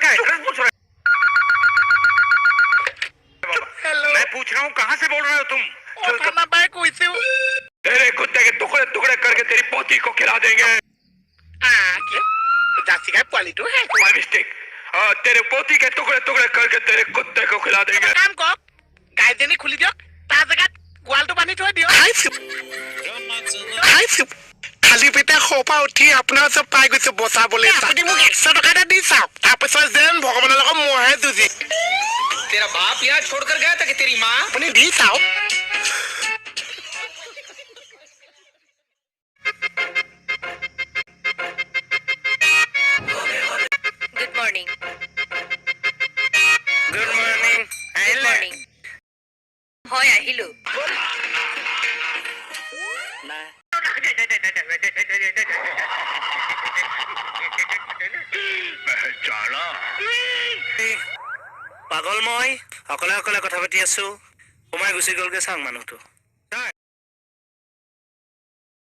है एड्रेस पूछ रहे हेलो मैं पूछ रहा हूँ कहाँ से बोल रहे हो तुम थाना बैक हुई थी तेरे कुत्ते के टुकड़े टुकड़े करके तेरी पोती को खिला देंगे क्या जाती का क्वालिटी है माय मिस्टेक तेरे पोती के टुकड़े टुकड़े करके तेरे कुत्ते को खिला देंगे काम को गाय देनी खुली दियो ता जगह ग्वाल तो पानी थोड़ी दियो खाली पेटे खोपा উঠি আপোনাৰ সব পাই গৈছে বচাবলৈ আপুনি মোক 100 টকা এটা দি চাওক তাৰপিছত যেন ভগৱানৰ লগত মহে যুজি तेरा बाप यहाँ छोड़कर गया था कि तेरी माँ আপুনি দি চাওক Good morning. Good morning Good morning. হয় আহিলো পাগল মই অকলে অকলে কথা পাতি আছো সোমাই গুচি গলগে চাং মানুহটো